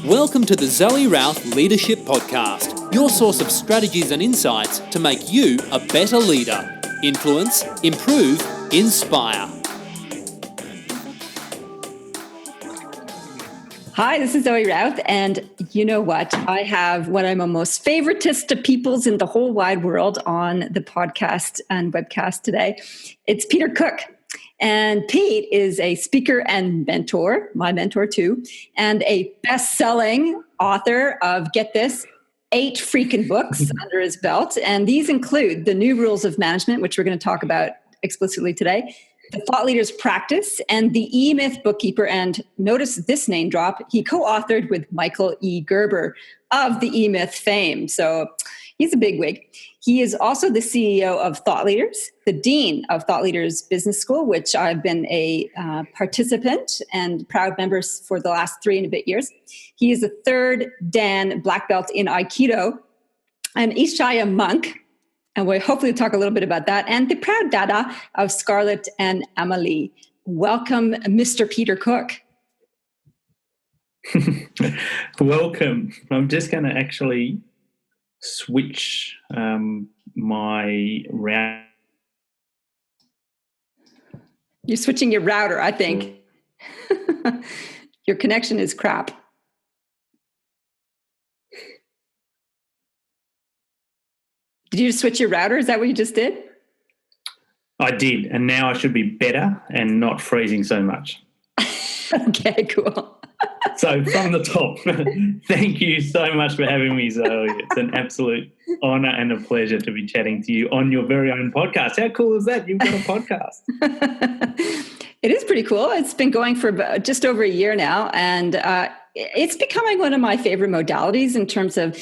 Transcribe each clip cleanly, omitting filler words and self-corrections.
Welcome to the Zoe Routh Leadership Podcast, your source of strategies and insights to make you a better leader. Influence, improve, inspire. Hi, this is Zoe Routh, and you know what? I have one of my most favoritist of peoples in the whole wide world on the podcast and webcast today. It's Peter Cook. And Pete is a speaker and mentor, my mentor too, and a best-selling author of, get this, 8 freaking books under his belt. And these include The New Rules of Management, which we're going to talk about explicitly today, The Thought Leader's Practice, and the E-Myth Bookkeeper. And notice this name drop, he co-authored with Michael E. Gerber of the E-Myth fame. So he's a bigwig. He is also the CEO of Thought Leaders, the Dean of Thought Leaders Business School, which I've been a participant and proud member for the last 3 and a bit years. He is a 3rd Dan Black Belt in Aikido, an Ishaya monk, and we'll hopefully talk a little bit about that, and the proud dada of Scarlett and Emily. Welcome, Mr. Peter Cook. Welcome. I'm just going to actually switch my router. You're switching your router, I think. Your connection is crap. Did you just switch your router? Is that what you just did? I did, and now I should be better and not freezing so much. Okay, cool. So from the top, thank you so much for having me, Zoe. It's an absolute honour and a pleasure to be chatting to you on your very own podcast. How cool is that? You've got a podcast. It is pretty cool. It's been going for just over a year now, and it's becoming one of my favorite modalities in terms of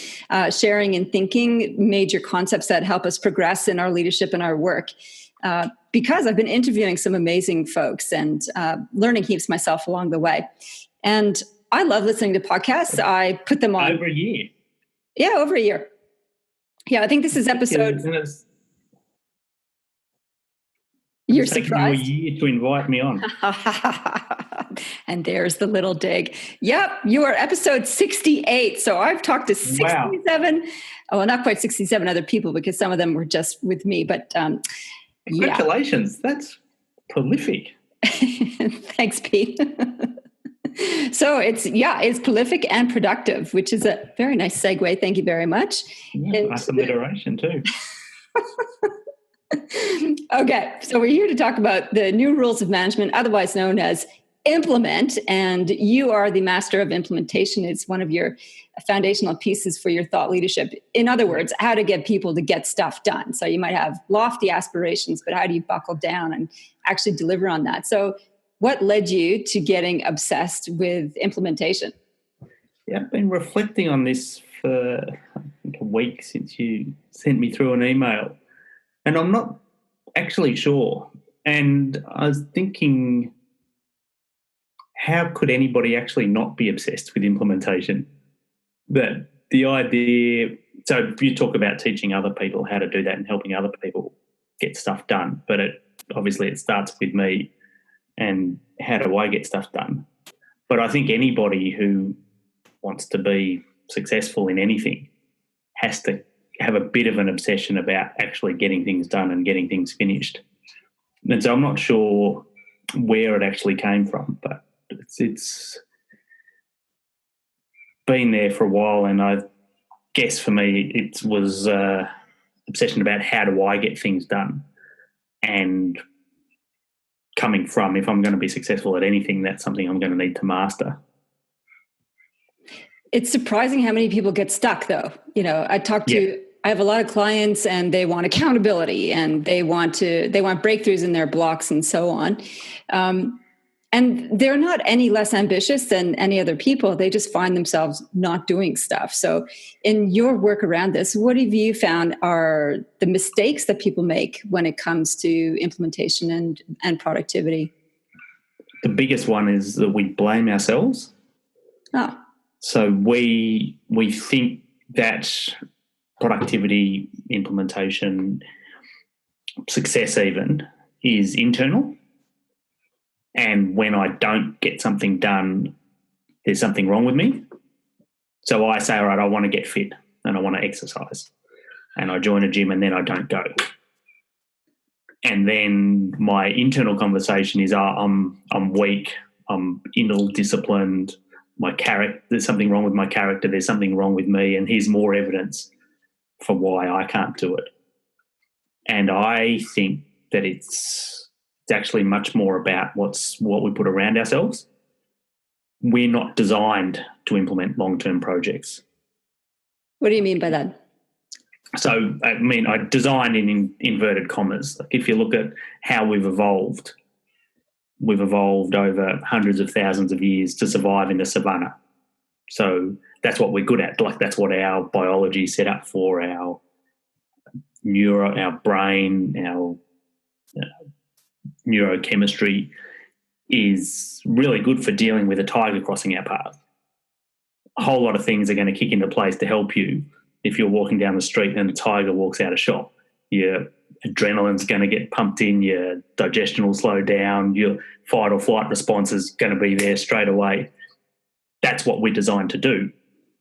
sharing and thinking major concepts that help us progress in our leadership and our work. Because I've been interviewing some amazing folks and learning heaps myself along the way. And I love listening to podcasts. I put them on. Over a year? Yeah, over a year. Yeah, I think this is episode... You're surprised? It's taken you a year to invite me on. And there's the little dig. Yep, you are episode 68. So I've talked to 67, wow. Well, not quite 67 other people because some of them were just with me. But congratulations. Yeah. That's prolific. Thanks, Pete. So it's prolific and productive, which is a very nice segue. Thank you very much. Yeah, nice alliteration too. Okay, so we're here to talk about the new rules of management, otherwise known as implement, and you are the master of implementation. It's one of your foundational pieces for your thought leadership. In other words, how to get people to get stuff done. So you might have lofty aspirations, but how do you buckle down and actually deliver on that? So what led you to getting obsessed with implementation? Yeah, I've been reflecting on this for I think a week since you sent me through an email. And I'm not actually sure. And I was thinking, how could anybody actually not be obsessed with implementation? That the idea, so you talk about teaching other people how to do that and helping other people get stuff done, but obviously it starts with me and how do I get stuff done? But I think anybody who wants to be successful in anything has to have a bit of an obsession about actually getting things done and getting things finished. And so I'm not sure where it actually came from, but it's been there for a while, and I guess for me it was obsession about how do I get things done, and coming from, if I'm going to be successful at anything, that's something I'm going to need to master. It's surprising how many people get stuck, though. You know, I have a lot of clients and they want accountability and they want breakthroughs in their blocks and so on. And they're not any less ambitious than any other people. They just find themselves not doing stuff. So in your work around this, what have you found are the mistakes that people make when it comes to implementation and productivity? The biggest one is that we blame ourselves. Oh. So we think that productivity, implementation, success even is internal. And when I don't get something done, there's something wrong with me. So I say, all right, I want to get fit and I want to exercise. And I join a gym and then I don't go. And then my internal conversation is, I'm weak, I'm ill-disciplined, there's something wrong with my character, there's something wrong with me, and here's more evidence for why I can't do it. And I think that it's actually much more about what we put around ourselves. We're not designed to implement long-term projects. What do you mean by that? So, I mean, I designed in inverted commas. If you look at how we've evolved over hundreds of thousands of years to survive in the savannah. So that's what we're good at. Like, that's what our biology is set up for. Our brain, our neurochemistry is really good for dealing with a tiger crossing our path. A whole lot of things are going to kick into place to help you. If you're walking down the street and a tiger walks out of shot, your adrenaline's going to get pumped in, your digestion will slow down, your fight or flight response is going to be there straight away. That's what we're designed to do,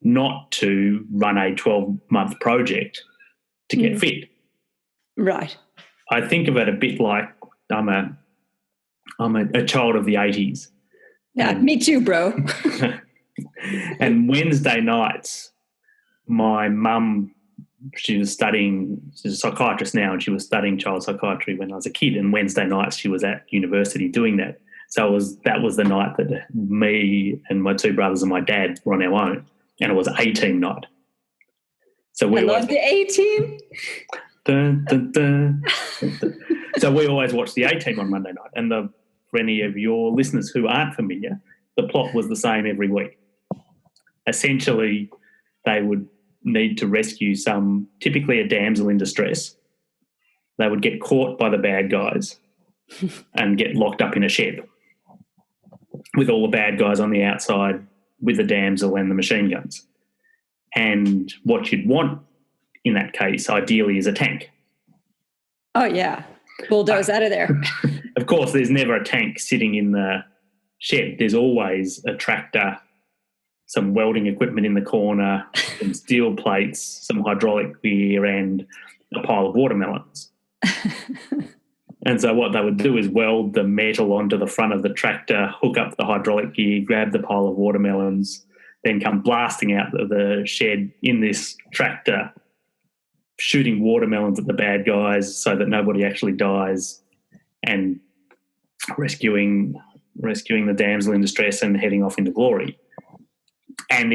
not to run a 12-month project to get fit. Right. I think of it a bit like I'm a child of the 80s. Yeah, me too, bro. And Wednesday nights, my mum, she's a psychiatrist now, and she was studying child psychiatry when I was a kid, and Wednesday nights she was at university doing that. So that was the night that me and my two brothers and my dad were on our own, and it was A-Team night. So I love the A-Team. Dun, dun, dun, dun, dun. So we always watched the A-Team on Monday night, and for any of your listeners who aren't familiar, the plot was the same every week. Essentially, they would need to rescue typically a damsel in distress. They would get caught by the bad guys and get locked up in a shed with all the bad guys on the outside with the damsel and the machine guns. And what you'd want in that case, ideally, is a tank. Oh, yeah. Bulldoze out of there. Of course, there's never a tank sitting in the shed. There's always a tractor, some welding equipment in the corner, some steel plates, some hydraulic gear, and a pile of watermelons. And so what they would do is weld the metal onto the front of the tractor, hook up the hydraulic gear, grab the pile of watermelons, then come blasting out of the shed in this tractor, shooting watermelons at the bad guys so that nobody actually dies, and rescuing the damsel in distress and heading off into glory. And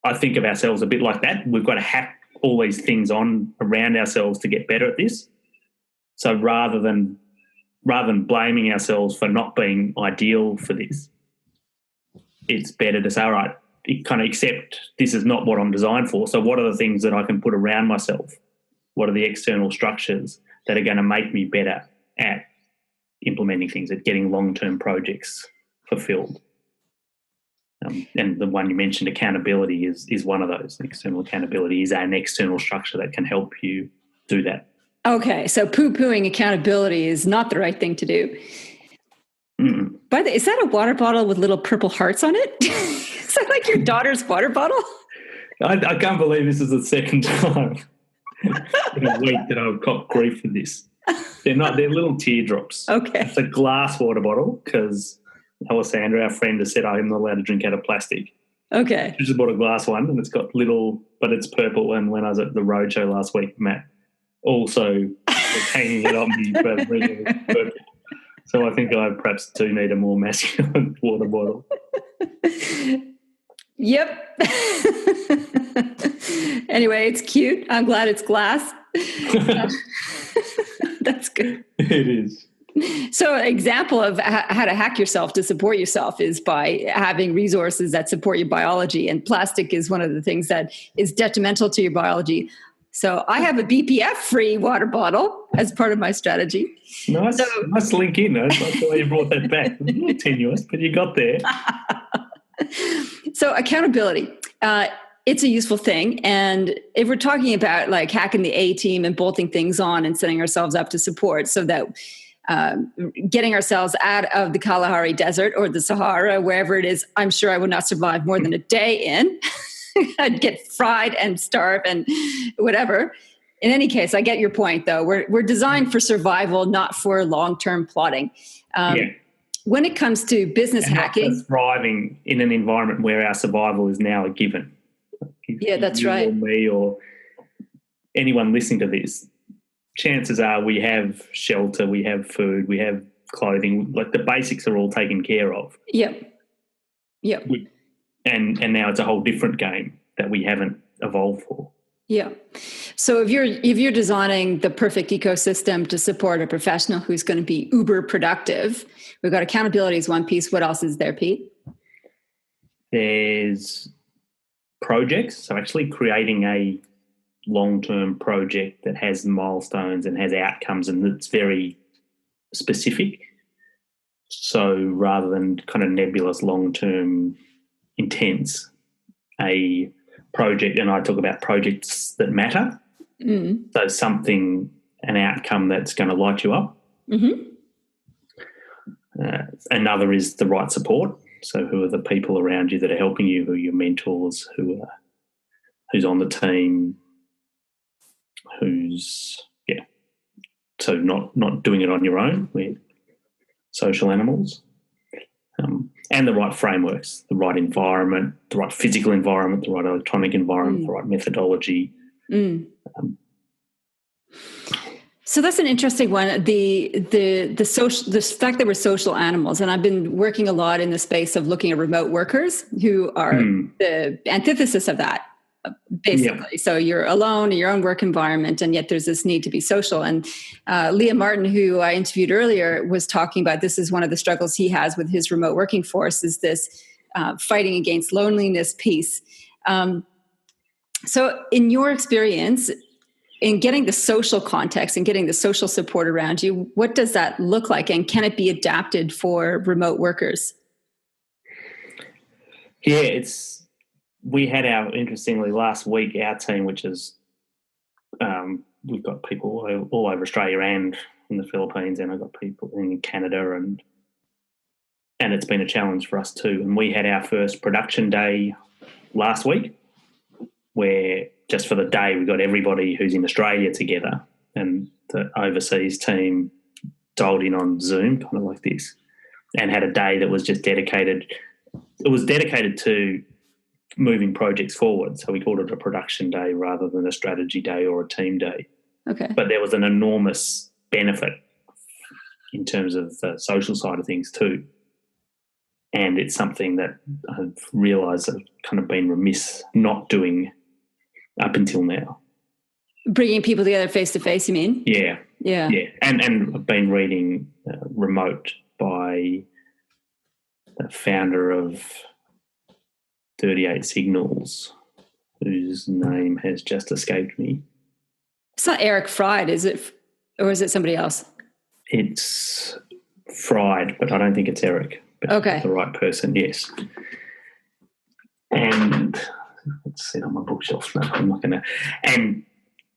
I think of ourselves a bit like that. We've got to hack all these things on around ourselves to get better at this. So rather than blaming ourselves for not being ideal for this, it's better to say, all right, kind of accept this is not what I'm designed for. So what are the things that I can put around myself? What are the external structures that are going to make me better at implementing things, at getting long-term projects fulfilled? And the one you mentioned, accountability, is one of those. External accountability is an external structure that can help you do that. Okay, so poo-pooing accountability is not the right thing to do. Mm-mm. By the way, is that a water bottle with little purple hearts on it? Is that like your daughter's water bottle? I can't believe this is the second time in a week that I've got grief for this. They're little teardrops. Okay. It's a glass water bottle because Alessandra, our friend, has said I'm not allowed to drink out of plastic. Okay. She just bought a glass one, and it's got but it's purple. And when I was at the roadshow last week, Matt also was hanging it on me for reading it purple. So I think I perhaps do need a more masculine water bottle. Yep. Anyway, it's cute. I'm glad it's glass. That's good. It is. So an example of how to hack yourself to support yourself is by having resources that support your biology. And plastic is one of the things that is detrimental to your biology. So I have a BPF-free water bottle as part of my strategy. Nice link in. That's why you brought that back. A little tenuous, but you got there. So accountability. It's a useful thing. And if we're talking about like hacking the A-Team and bolting things on and setting ourselves up to support so that getting ourselves out of the Kalahari Desert or the Sahara, wherever it is, I'm sure I would not survive more than a day in. I'd get fried and starve and whatever. In any case, I get your point, though. We're designed for survival, not for long-term plotting. When it comes to business hacking, not thriving in an environment where our survival is now a given. That's right. Or me or anyone listening to this, chances are we have shelter, we have food, we have clothing. Like the basics are all taken care of. Yep. And now it's a whole different game that we haven't evolved for. Yeah. So if you're designing the perfect ecosystem to support a professional who's going to be uber productive, we've got accountability as one piece. What else is there, Pete? There's projects. So actually creating a long-term project that has milestones and has outcomes and that's very specific. So rather than kind of nebulous long-term intense, a project, and I talk about projects that matter. So something, an outcome that's going to light you up. Another is the right support. So who are the people around you that are helping you, who are your mentors, who's on the team, so not doing it on your own. We're social animals. And the right frameworks, the right environment, the right physical environment, the right electronic environment, the right methodology. So that's an interesting one. The fact that we're social animals, and I've been working a lot in the space of looking at remote workers who are the antithesis of that, basically. Yeah. So you're alone in your own work environment, and yet there's this need to be social. And Leah Martin, who I interviewed earlier, was talking about this is one of the struggles he has with his remote working force, is this fighting against loneliness piece. So in your experience, in getting the social context and getting the social support around you, what does that look like, and can it be adapted for remote workers? Yeah, we had interestingly last week, our team, which is, we've got people all over Australia and in the Philippines, and I've got people in Canada, and it's been a challenge for us too. And we had our first production day last week, where just for the day we got everybody who's in Australia together, and the overseas team dialed in on Zoom, kind of like this, and had a day that was just dedicated. It was dedicated to moving projects forward. So we called it a production day rather than a strategy day or a team day. Okay. But there was an enormous benefit in terms of the social side of things too. And it's something that I've realised I've kind of been remiss not doing up until now. Bringing people together face to face, you mean? Yeah. And I've been reading Remote by the founder of 38 Signals, whose name has just escaped me. It's not Eric Fried, is it? Or is it somebody else? It's Fried, but I don't think it's Eric. But okay. The right person, yes. And let's sit on my bookshelf. No, I'm not going to. And,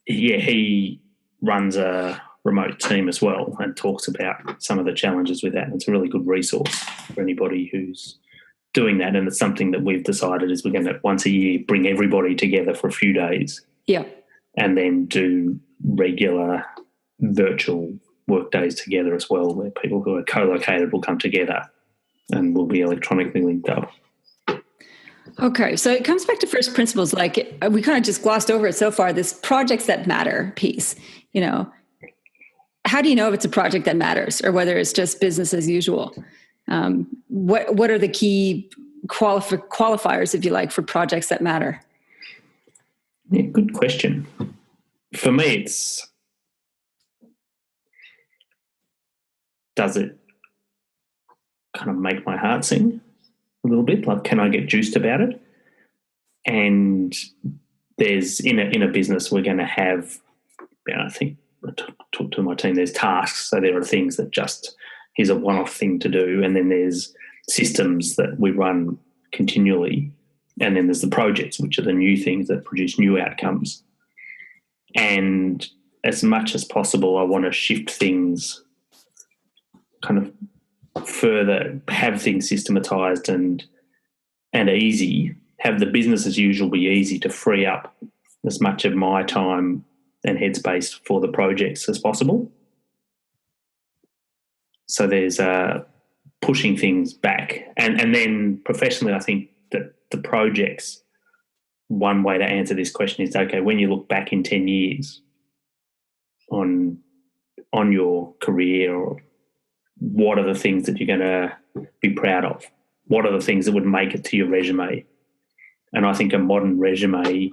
yeah, he runs a remote team as well and talks about some of the challenges with that. And it's a really good resource for anybody who's doing that. And it's something that we've decided is we're going to once a year bring everybody together for a few days. Yeah. And then do regular virtual work days together as well, where people who are co-located will come together and will be electronically linked up. Okay, so it comes back to first principles. Like we kind of just glossed over it so far, this projects that matter piece, you know. How do you know if it's a project that matters or whether it's just business as usual? What are the key qualifiers, if you like, for projects that matter? Yeah, good question. For me, it's does it kind of make my heart sing a little bit? Like, can I get juiced about it? And there's in a business we're going to have, I think I talk to my team, there's tasks. So there are things that just here's a one-off thing to do, and then there's systems that we run continually, and then there's the projects, which are the new things that produce new outcomes. And as much as possible, I want to shift things kind of further have things systematized and easy, have the business as usual be easy to free up as much of my time and headspace for the projects as possible. So there's pushing things back. And then professionally, I think that the projects, one way to answer this question is, okay, when you look back in 10 years on your career, or what are the things that you're going to be proud of? What are the things that would make it to your resume? And I think a modern resume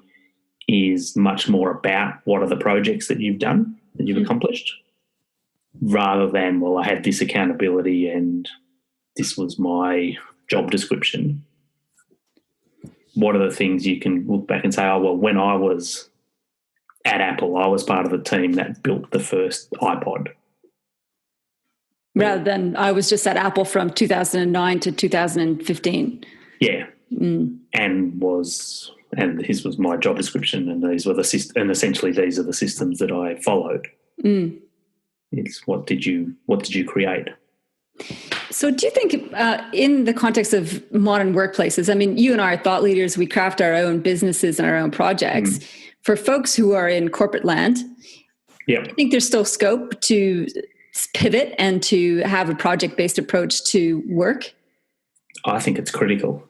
is much more about what are the projects that you've done, that you've accomplished, rather than, well, I had this accountability and this was my job description. What are the things you can look back and say, oh, well, when I was at Apple, I was part of the team that built the first iPod. Rather than I was just at Apple from 2009 to 2015. Yeah. And this was my job description, and these were and essentially these are the systems that I followed. It's what did you create? So do you think in the context of modern workplaces, I mean, you and I are thought leaders, we craft our own businesses and our own projects. For folks who are in corporate land, I think there's still scope to pivot and to have a project-based approach to work? I think it's critical.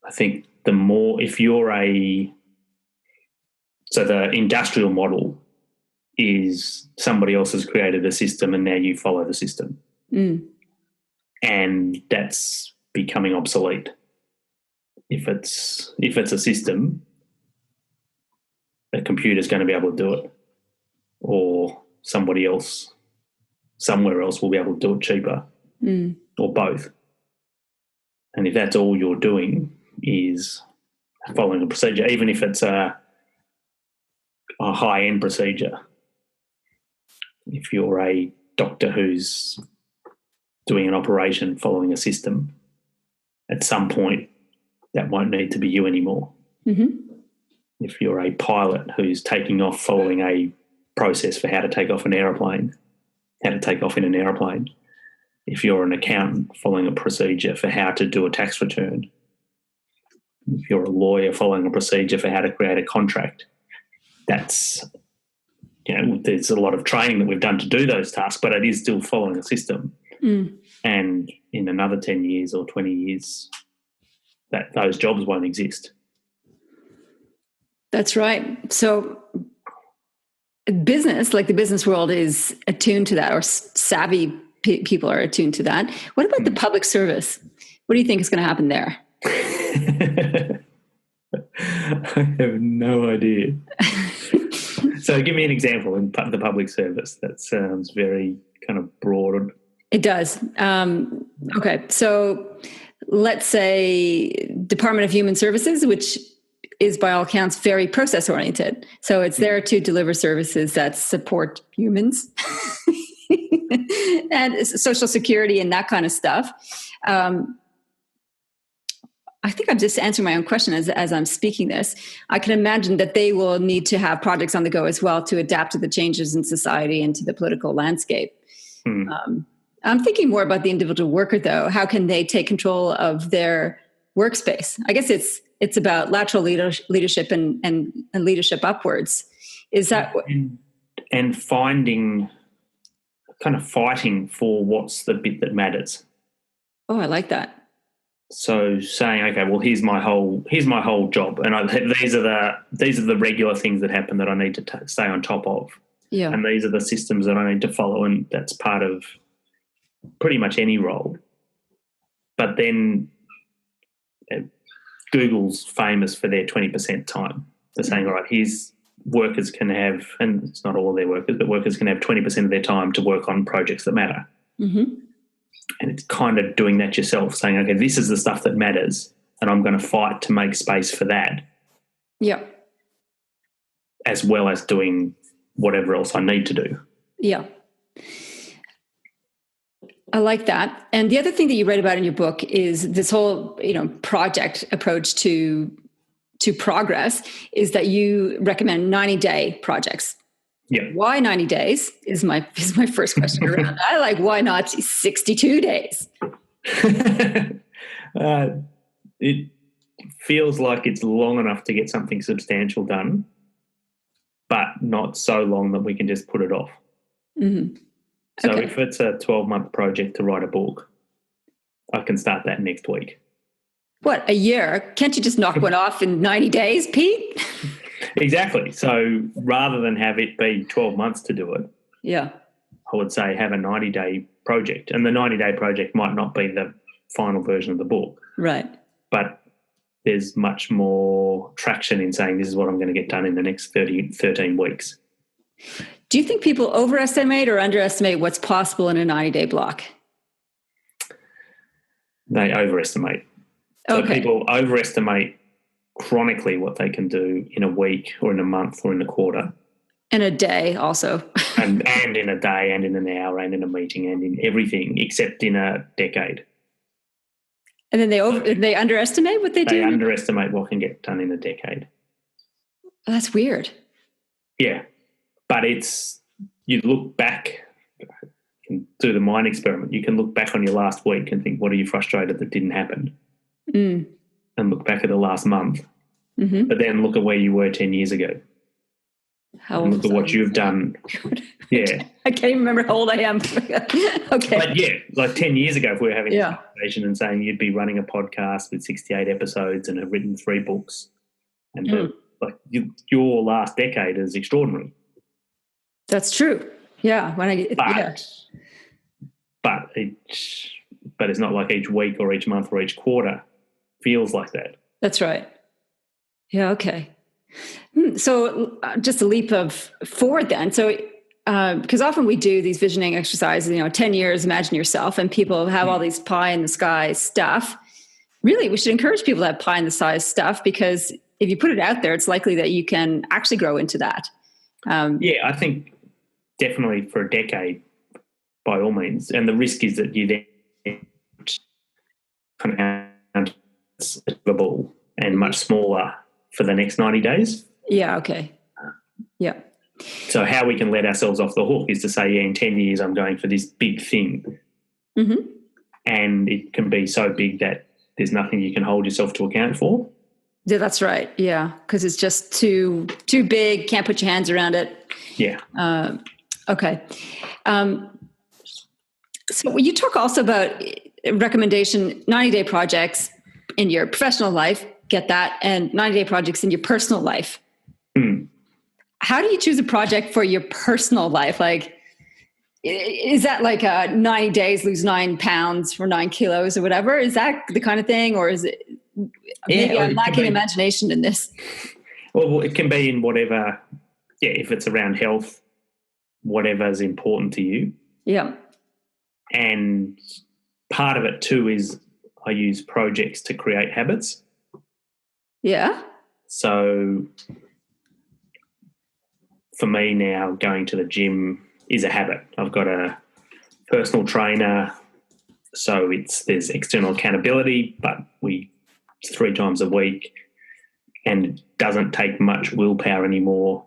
I think the more, if you're so the industrial model is somebody else has created a system and now you follow the system. And that's becoming obsolete. If it's a system, a computer's going to be able to do it, or somebody else somewhere else will be able to do it cheaper, or both. And if that's all you're doing is following a procedure, even if it's a high-end procedure, if you're a doctor who's doing an operation following a system, at some point that won't need to be you anymore. If you're a pilot who's taking off following a process for how to take off an aeroplane, how to take off in an aeroplane, if you're an accountant following a procedure for how to do a tax return, if you're a lawyer following a procedure for how to create a contract, that's, there's a lot of training that we've done to do those tasks, but it is still following a system. And in another 10 years or 20 years, that those jobs won't exist. That's right. So business, like the business world, is attuned to that, or savvy people are attuned to that. What about the public service? What do you think is going to happen there? I have no idea. So give me an example in the public service. That sounds very kind of broad. It does. Okay. So let's say Department of Human Services, which is by all accounts very process oriented. So it's there to deliver services that support humans and Social Security and that kind of stuff. I think I'm just answering my own question as I'm speaking this. I can imagine that they will need to have projects on the go as well to adapt to the changes in society and to the political landscape. I'm thinking more about the individual worker, though. How can they take control of their workspace? I guess it's about lateral leadership and leadership upwards. Is that and finding, kind of fighting for what's the bit that matters? Oh, I like that. So saying, okay, well, here's my whole job, and these are the regular things that happen that I need to stay on top of. Yeah. And these are the systems that I need to follow, and that's part of pretty much any role. But then Google's famous for their 20% time. They're saying, all right, here's workers can have, and it's not all their workers, but workers can have 20% of their time to work on projects that matter. And it's kind of doing that yourself, saying, okay, this is the stuff that matters, and I'm going to fight to make space for that. Yeah. As well as doing whatever else I need to do. Yeah. I like that. And the other thing that you write about in your book is this whole, project approach to progress, is that you recommend 90-day projects. Yeah. Why 90 days is my first question around that. Like, why not 62 days? It feels like it's long enough to get something substantial done, but not so long that we can just put it off. Mm-hmm. So if it's a 12-month project to write a book, I can start that next week. What, a year? Can't you just knock one off in 90 days, Pete? Exactly. So rather than have it be 12 months to do it, Yeah, I would say have a 90-day project. And the 90-day project might not be the final version of the book. right. But there's much more traction in saying this is what I'm going to get done in the next 13 weeks. Do you think people overestimate or underestimate what's possible in a 90-day block? They overestimate. So people overestimate chronically what they can do in a week or in a month or in a quarter. In a day also. and in a day and in an hour and in a meeting and in everything except in a decade. And then they underestimate what they do? They underestimate what can get done in a decade. Oh, that's weird. Yeah. But you look back, you can do the mind experiment. You can look back on your last week and think, what are you frustrated that didn't happen? Mm. And look back at the last month. Mm-hmm. But then look at where you were 10 years ago. And look at what you've done. Yeah. I can't even remember how old I am. Okay. But yeah, like 10 years ago, if we were having this conversation and saying you'd be running a podcast with 68 episodes and have written 3 books, and your last decade is extraordinary. That's true. Yeah. But it's not like each week or each month or each quarter feels like that. That's right. Yeah. Okay. So just a leap of forward then. So because often we do these visioning exercises, 10 years, imagine yourself, and people have all these pie in the sky stuff. Really, we should encourage people to have pie in the sky stuff, because if you put it out there, it's likely that you can actually grow into that. I think definitely for a decade, by all means. And the risk is that you then kind of achievable and much smaller for the next 90 days. Yeah, okay. Yeah. So how we can let ourselves off the hook is to say, in 10 years I'm going for this big thing. Mm-hmm. And it can be so big that there's nothing you can hold yourself to account for. Yeah, that's right. Yeah, because it's just too big, can't put your hands around it. Yeah. Okay. So you talk also about recommendation 90-day projects in your professional life, get that, and 90-day projects in your personal life. Mm. How do you choose a project for your personal life? Like, is that like 90 days, lose 9 pounds or 9 kilos or whatever? Is that the kind of thing? Or is it, maybe I'm lacking imagination in this. Well, it can be in whatever, if it's around health, whatever is important to you. Yeah. And part of it too is I use projects to create habits. Yeah. So for me now, going to the gym is a habit. I've got a personal trainer, so there's external accountability, but it's 3 times a week, and it doesn't take much willpower anymore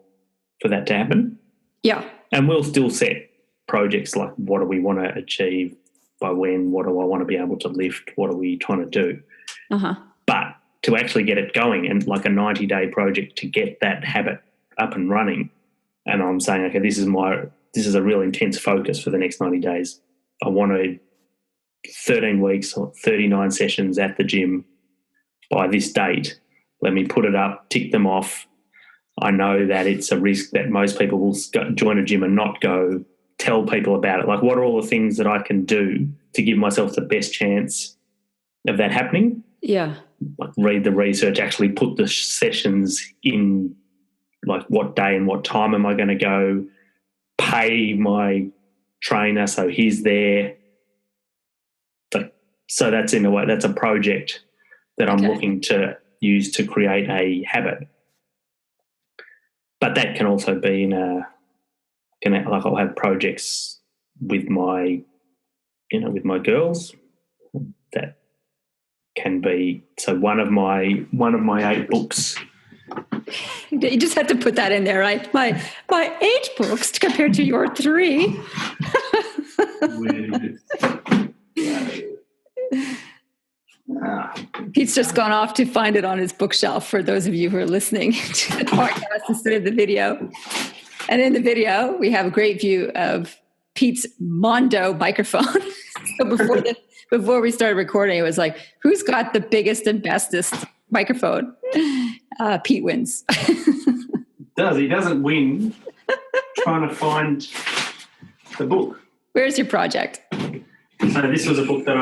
for that to happen. Yeah. And we'll still set projects like, what do we want to achieve by when? What do I want to be able to lift? What are we trying to do? Uh-huh. But to actually get it going, and like a 90-day project to get that habit up and running, and I'm saying, okay, this is a real intense focus for the next 90 days. I want to 13 weeks or 39 sessions at the gym by this date. Let me put it up, tick them off. I know that it's a risk that most people will join a gym and not go. Tell people about it. Like, what are all the things that I can do to give myself the best chance of that happening? Yeah. Like, read the research, actually put the sessions in, like what day and what time am I going to go, pay my trainer so he's there. So that's, in a way, that's a project that I'm looking to use to create a habit. But that can also be I'll have projects with my girls that can be, so one of my 8 books You just had to put that in there, right? My 8 books compared to your 3. Pete's just gone off to find it on his bookshelf for those of you who are listening to the podcast instead of the video. And in the video, we have a great view of Pete's Mondo microphone. So before we started recording, it was like, who's got the biggest and bestest microphone? Pete wins. He doesn't win trying to find the book. Where's your project? So this was a book that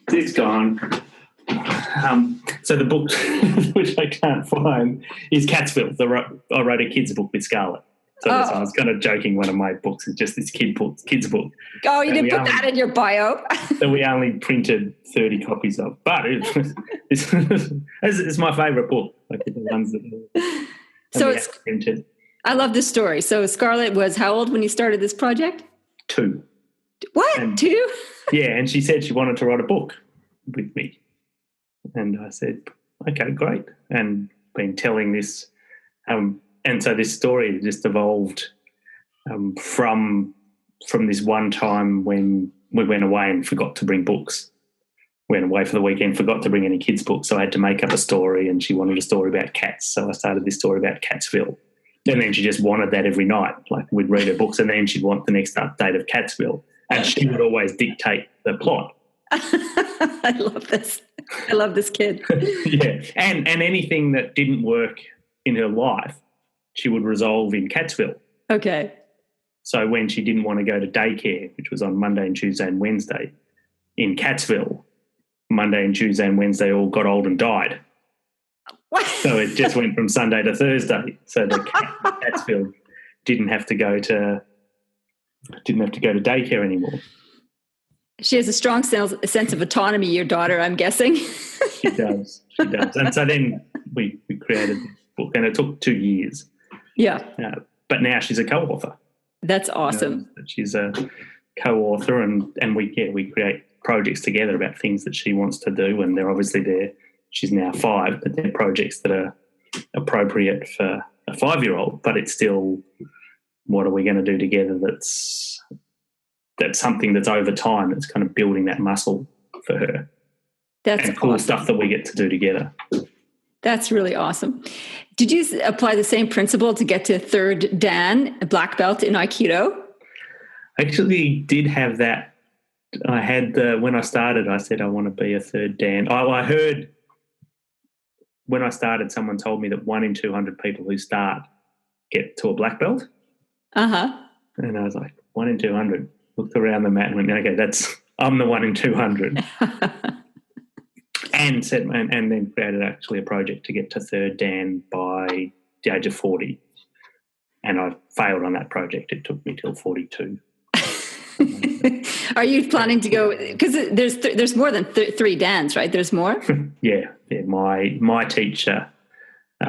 it's gone. So the book, which I can't find, is Catsville. I wrote a kid's book with Scarlett. So I was kind of joking, one of my books is just this kid's book. Oh, you didn't put that in your bio. That we only printed 30 copies of. But it's my favourite book, like the ones that so it's printed. I love this story. So Scarlett was how old when you started this project? 2. What? 2? Yeah, and she said she wanted to write a book with me. And I said, okay, great. And been telling this, and so this story just evolved from this one time when we went away and forgot to bring books. Went away for the weekend, forgot to bring any kids' books, so I had to make up a story, and she wanted a story about cats. So I started this story about Catsville. And then she just wanted that every night. Like we'd read her books and then she'd want the next update of Catsville. And she would always dictate the plot. I love this. I love this kid. Yeah. And anything that didn't work in her life, she would resolve in Catsville. Okay. So when she didn't want to go to daycare, which was on Monday and Tuesday and Wednesday, in Catsville, Monday and Tuesday and Wednesday all got old and died. What? So it just went from Sunday to Thursday. So the Catsville didn't have to go to daycare anymore. She has a strong sense of autonomy, your daughter, I'm guessing. She does. And so then we created the book, and it took 2 years. Yeah. But now she's a co-author. That's awesome. She's a co-author, and we create projects together about things that she wants to do, and they're obviously there. She's now 5, but they're projects that are appropriate for a 5-year-old, but it's still, what are we going to do together that's something that's over time, that's kind of building that muscle for her. That's and cool awesome. Stuff that we get to do together. That's really awesome. Did you apply the same principle to get to 3rd Dan, a black belt in Aikido? I actually did have that. I had when I started, I said I want to be a 3rd Dan. I heard when I started, someone told me that 1 in 200 people who start get to a black belt. Uh-huh. And I was like, 1 in 200. Looked around the mat and went, okay, I'm the 1 in 200. and then created actually a project to get to 3rd Dan by the age of 40. And I failed on that project. It took me till 42. Are you planning to go, because there's more than 3 Dans, right? There's more? Yeah. My teacher,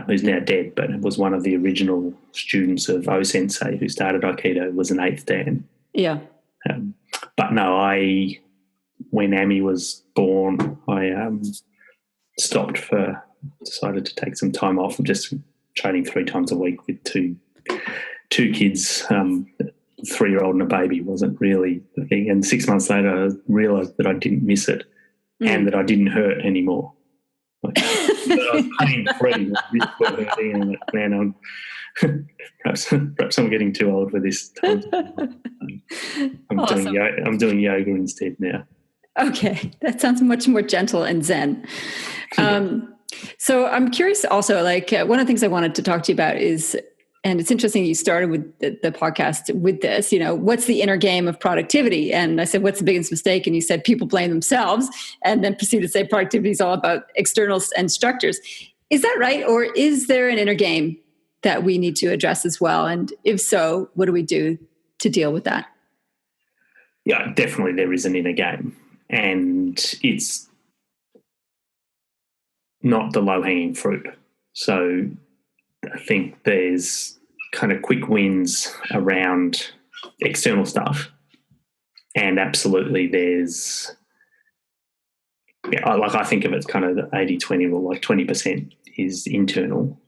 who's now dead, but was one of the original students of O Sensei who started Aikido, was an 8th Dan. Yeah. But no, when Amy was born, I decided to take some time off. I'm just training 3 times a week with two kids. 3-year-old and a baby wasn't really the thing. And 6 months later, I realised that I didn't miss it and that I didn't hurt anymore. Like, I was pain-free. This was hurting, and like, man, perhaps I'm getting too old for this. I'm doing yoga instead now. Okay, that sounds much more gentle and zen. So I'm curious also, like one of the things I wanted to talk to you about is, and it's interesting you started with the podcast with this, what's the inner game of productivity? And I said, what's the biggest mistake? And you said people blame themselves, and then proceeded to say productivity is all about externals and structures. Is that right? Or is there an inner game that we need to address as well? And if so, what do we do to deal with that? Yeah, definitely there is an inner game. And it's not the low-hanging fruit. So I think there's kind of quick wins around external stuff. And absolutely there's, I think of it as kind of the 80-20 rule, like 20% is internal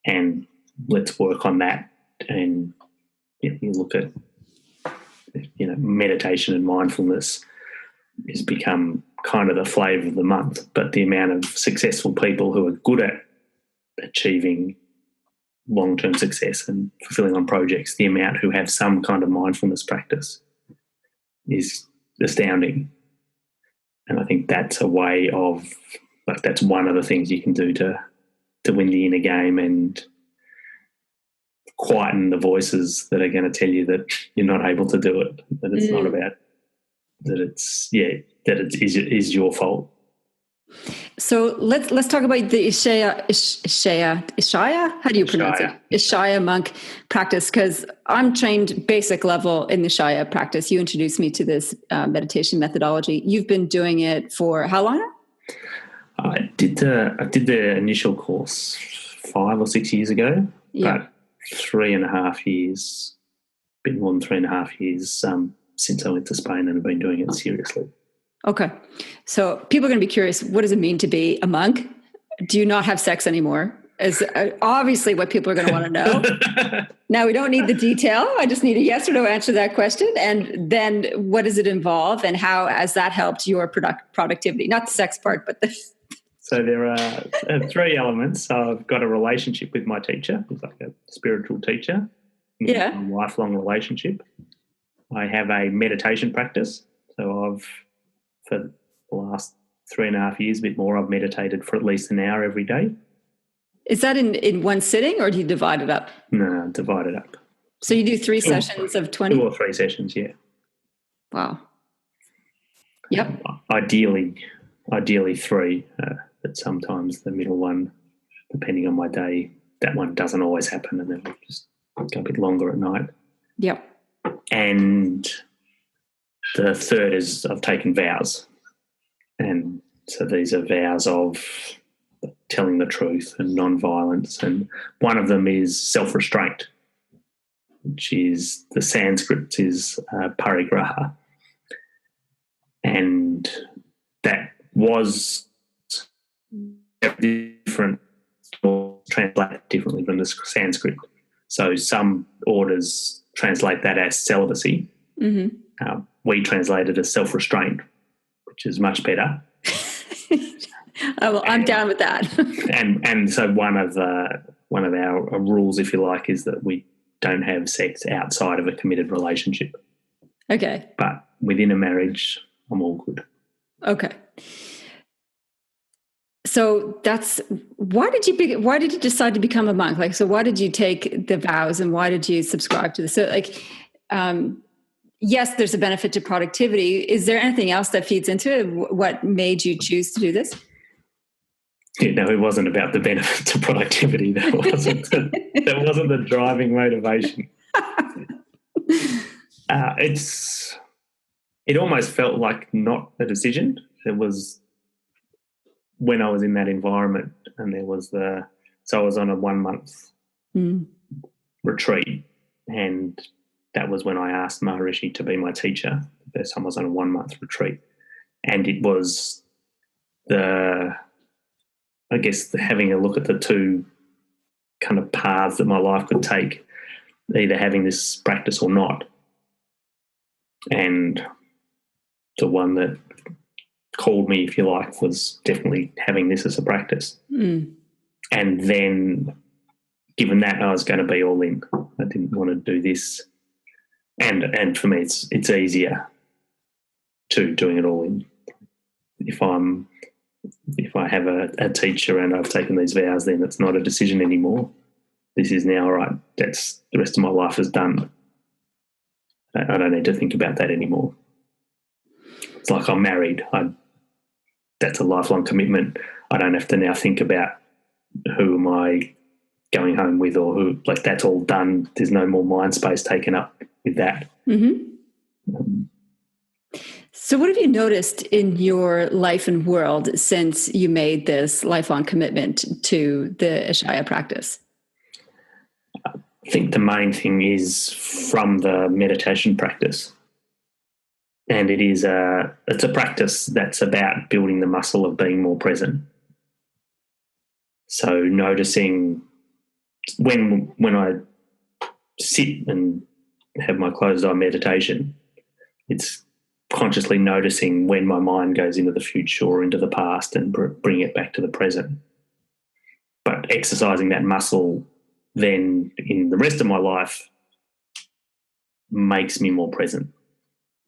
and let's work on that. And you look at, meditation and mindfulness has become kind of the flavour of the month, but the amount of successful people who are good at achieving long-term success and fulfilling on projects, the amount who have some kind of mindfulness practice is astounding. And I think that's a way of, that's one of the things you can do to win the inner game and quieten the voices that are going to tell you that you're not able to do it, that it's not about, that it is your fault. So let's talk about the Ishaya. How do you pronounce it? Ishaya monk practice, because I'm trained basic level in the Ishaya practice. You introduced me to this meditation methodology. You've been doing it for how long now? I did the initial course 5 or 6 years ago, but 3.5 years, a bit more than 3.5 years since I went to Spain, and have been doing it seriously. Okay. So people are going to be curious, what does it mean to be a monk? Do you not have sex anymore? Is obviously what people are going to want to know. Now, we don't need the detail. I just need a yes or no answer to that question. And then what does it involve, and how has that helped your productivity? Not the sex part, but the... So there are 3 elements. So I've got a relationship with my teacher, who's like a spiritual teacher. Yeah. A lifelong relationship. I have a meditation practice. So for the last 3.5 years, a bit more, I've meditated for at least an hour every day. Is that in one sitting, or do you divide it up? No, divide it up. So you do 3 sessions of 20? 2 or 3 sessions, yeah. Wow. Yep. Ideally 3, but sometimes the middle one, depending on my day, that one doesn't always happen, and then we'll just go a bit longer at night. Yep. And the third is I've taken vows. And so these are vows of telling the truth and non-violence. And one of them is self-restraint, which is, the Sanskrit is parigraha. And that was different, or translated differently from the Sanskrit. So some orders translate that as celibacy. Mm-hmm. We translate it as self-restraint, which is much better. Oh, well, I'm down with that. and so one of our rules, if you like, is that we don't have sex outside of a committed relationship. Okay. But within a marriage, I'm all good. Okay. So that's, why did you decide to become a monk? Like, so why did you take the vows, and why did you subscribe to this? So yes, there's a benefit to productivity. Is there anything else that feeds into it? What made you choose to do this? Yeah, no, it wasn't about the benefit to productivity. That wasn't the driving motivation. It almost felt like not a decision. It was when I was in that environment, and there was so I was on a 1-month retreat, and that was when I asked Maharishi to be my teacher. The first time I was on a 1-month retreat, and it was having a look at the 2 kind of paths that my life could take, either having this practice or not. And the one that called me, if you like, was definitely having this as a practice. And then, given that, I was going to be all in. I didn't want to do this. And for me, it's easier to doing it all in. If I have a teacher and I've taken these vows, then it's not a decision anymore. This is now, all right, that's the rest of my life is done. I don't need to think about that anymore. It's like I'm married. That's a lifelong commitment. I don't have to now think about who am I going home with, or who, like, that's all done. There's no more mind space taken up with that. Mm-hmm. So what have you noticed in your life and world since you made this lifelong commitment to the Ishaya practice? I think the main thing is from the meditation practice. And it's a practice that's about building the muscle of being more present. So noticing when I sit and have my closed eye meditation, it's consciously noticing when my mind goes into the future or into the past and bring it back to the present. But exercising that muscle then in the rest of my life makes me more present.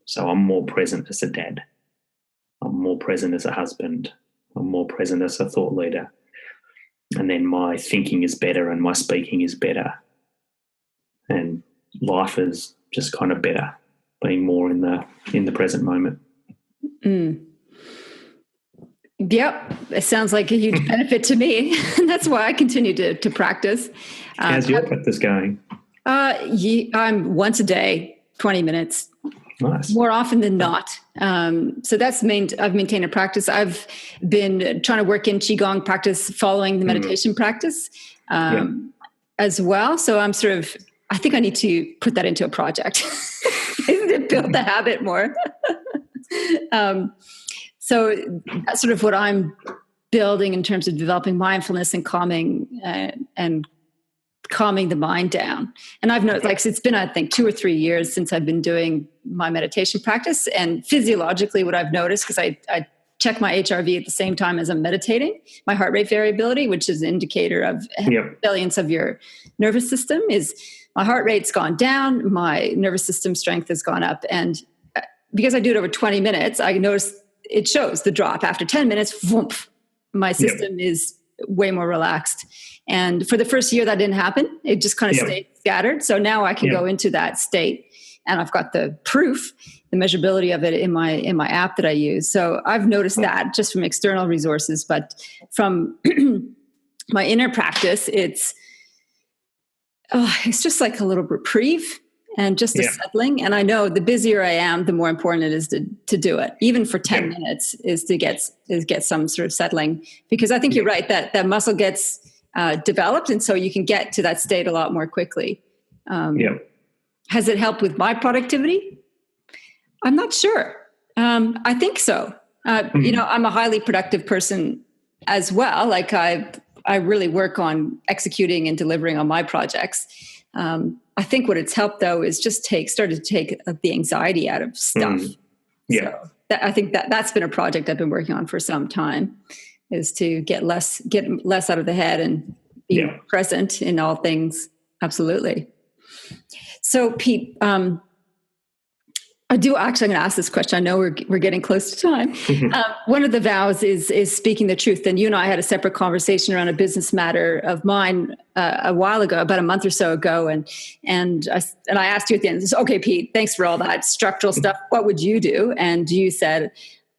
So I'm more present as a dad. I'm more present as a husband. I'm more present as a thought leader. And then my thinking is better and my speaking is better. And life is just kind of better, being more in the present moment. Yep. It sounds like a huge benefit to me. And that's why I continue to practice. How's your practice going? I'm once a day, 20 minutes. Nice. More often than not. So that's I've maintained a practice. I've been trying to work in Qigong practice following the meditation practice as well. So I think I need to put that into a project to build the habit more. So that's sort of what I'm building in terms of developing mindfulness and calming the mind down. And I've noticed, it's been, I think, 2 or 3 years since I've been doing my meditation practice. And physiologically, what I've noticed, because I check my HRV at the same time as I'm meditating, my heart rate variability, which is an indicator of resilience of your nervous system, is my heart rate's gone down, my nervous system strength has gone up. And because I do it over 20 minutes, I notice it shows the drop. After 10 minutes, whoomp, my system is way more relaxed. And for the first year, that didn't happen. It just kind of stayed scattered. So now I can go into that state, and I've got the proof, the measurability of it in my app that I use. So I've noticed that just from external resources, but from my inner practice, it's just like a little reprieve and just a settling. And I know the busier I am, the more important it is to do it. Even for 10 minutes is to get some sort of settling, because I think you're right that muscle gets developed. And so you can get to that state a lot more quickly. Has it helped with my productivity? I'm not sure. I think so. I'm a highly productive person as well. Like I really work on executing and delivering on my projects. I think what it's helped though is just started to take the anxiety out of stuff. So I think that's been a project I've been working on for some time, is to get less out of the head and be present in all things. Absolutely. So Pete, I'm going to ask this question. I know we're getting close to time. One of the vows is speaking the truth. And you and I had a separate conversation around a business matter of mine a while ago, about a month or so ago. And I asked you at the end, okay, Pete, thanks for all that structural stuff. What would you do? And you said,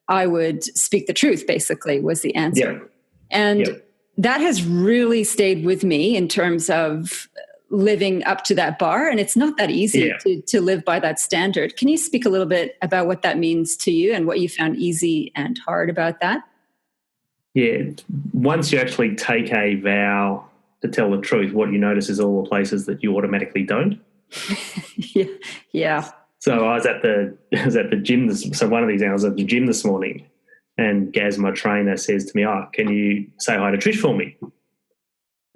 I would speak the truth, basically, was the answer. And that has really stayed with me in terms of living up to that bar. And it's not that easy to live by that standard. Can you speak a little bit about what that means to you and what you found easy and hard about that? Yeah. Once you actually take a vow to tell the truth, what you notice is all the places that you automatically don't. Yeah. So I was at the gym. So one of these, I was at the gym this morning, and Gaz, my trainer, says to me, can you say hi to Trish for me?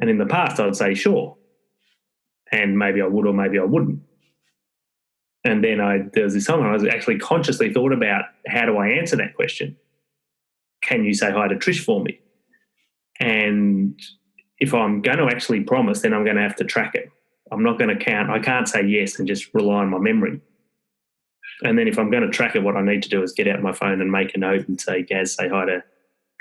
And in the past, I would say, sure. And maybe I would or maybe I wouldn't. And then there was this time when I was actually consciously thought about, how do I answer that question? Can you say hi to Trish for me? And if I'm going to actually promise, then I'm going to have to track it. I'm not going to count. I can't say yes and just rely on my memory. And then if I'm going to track it, what I need to do is get out my phone and make a note and say, Gaz, say hi to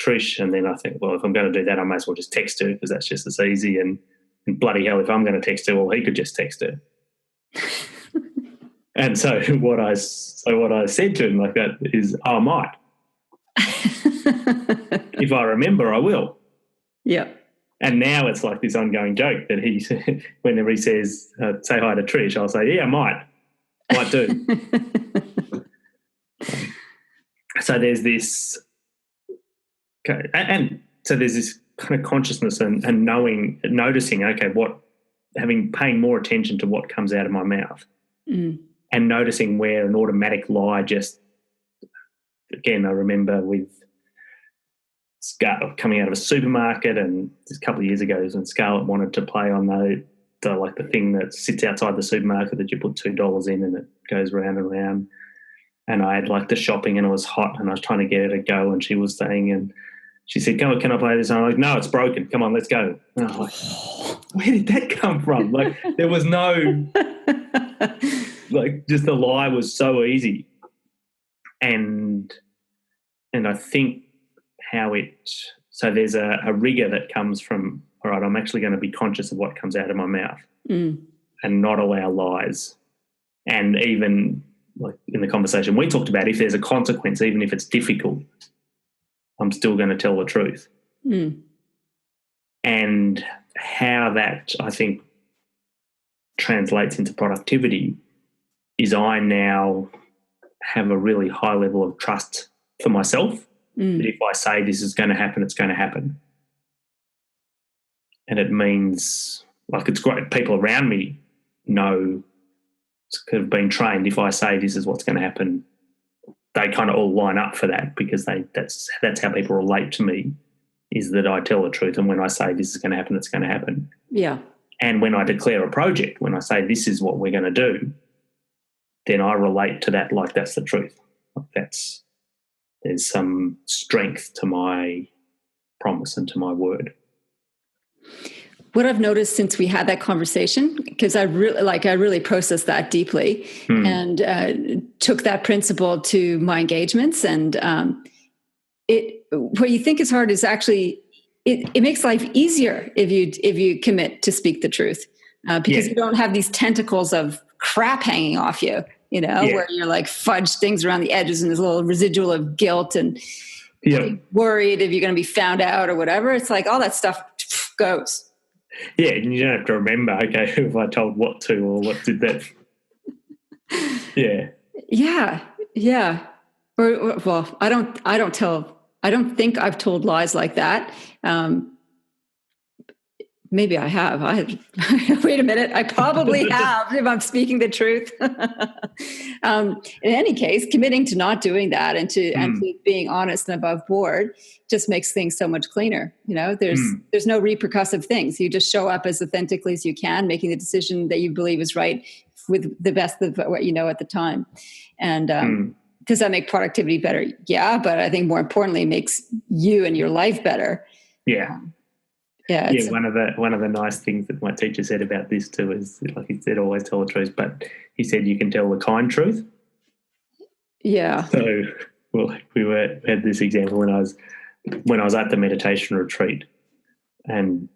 Trish. And then I think, well, if I'm going to do that, I might as well just text her, because that's just as easy. And bloody hell, if I'm going to text her, well, he could just text her. And so what I said to him like that is, I might. If I remember, I will. Yeah. And now it's like this ongoing joke that whenever he says, say hi to Trish, I'll say, yeah, I might do. So there's this, and so there's this kind of consciousness and noticing, okay, paying more attention to what comes out of my mouth, and noticing where an automatic lie again, I remember with coming out of a supermarket, and just a couple of years ago when Scarlett wanted to play on the thing that sits outside the supermarket that you put $2 in and it goes round and round. And I had the shopping and it was hot and I was trying to get her to go, and she was staying, and she said, "Come on, can I play this?" And I'm like, "No, it's broken. Come on, let's go." And I was like, where did that come from? There was no, just the lie was so easy. And I think so there's a rigor that comes from, all right, I'm actually going to be conscious of what comes out of my mouth and not allow lies. And even in the conversation we talked about, if there's a consequence, even if it's difficult, I'm still going to tell the truth. And how that, I think, translates into productivity is I now have a really high level of trust for myself that if I say this is going to happen, it's going to happen. And it means, it's great. People around me know, have been trained, if I say this is what's going to happen, they kind of all line up for that, because that's how people relate to me, is that I tell the truth. And when I say this is going to happen, it's going to happen. Yeah. And when I declare a project, when I say this is what we're going to do, then I relate to that like that's the truth. There's some strength to my promise and to my word. What I've noticed since we had that conversation, because I really processed that deeply and took that principle to my engagements, and what you think is hard is actually it makes life easier if you commit to speak the truth, because you don't have these tentacles of crap hanging off you, where you're fudge things around the edges and there's a little residual of guilt and worried if you're going to be found out or whatever. It's all that stuff goes. Yeah, and you don't have to remember, okay, who have I told what to or what did that. Yeah. Yeah. Yeah. Well, I don't think I've told lies like that. Maybe I have. Wait a minute. I probably have, if I'm speaking the truth. In any case, committing to not doing that and to being honest and above board just makes things so much cleaner. There's no repercussive things. You just show up as authentically as you can, making the decision that you believe is right with the best of what you know at the time. And does that make productivity better? Yeah, but I think more importantly, it makes you and your life better. Yeah. One of the nice things that my teacher said about this too is, he said, always tell the truth, but he said you can tell the kind truth. Yeah. So, we had this example when I was at the meditation retreat, and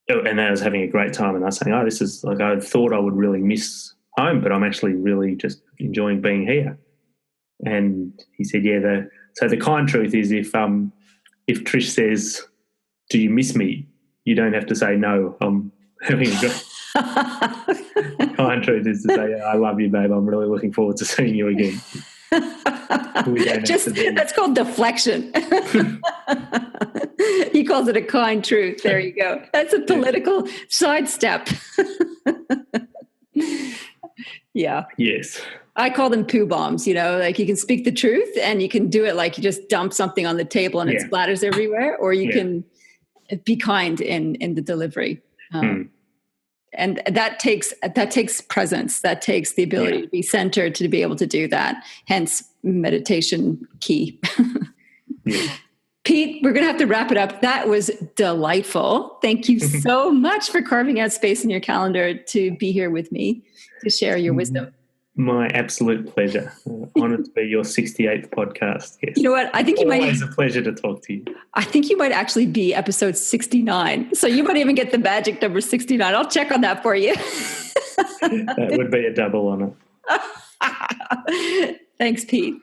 I was having a great time, and I was saying, this is I thought I would really miss home, but I'm actually really just enjoying being here. And he said, so the kind truth is if Trish says, "Do you miss me?" you don't have to say, "No, I'm having a good." Kind truth is to say, "I love you, babe. I'm really looking forward to seeing you again." That's called deflection. He calls it a kind truth. There you go. That's a political sidestep. Yeah. Yes. I call them poo bombs, you can speak the truth and you can do it you just dump something on the table and it splatters everywhere, or you can be kind in the delivery. And that takes presence. That takes the ability to be centered, to be able to do that. Hence meditation key. Pete, we're going to have to wrap it up. That was delightful. Thank you so much for carving out space in your calendar to be here with me to share your wisdom. My absolute pleasure. Honoured to be your 68th podcast. Yes. You know what? I think you might. Always a pleasure to talk to you. I think you might actually be episode 69. So you might even get the magic number 69. I'll check on that for you. That would be a double honour. Thanks, Pete.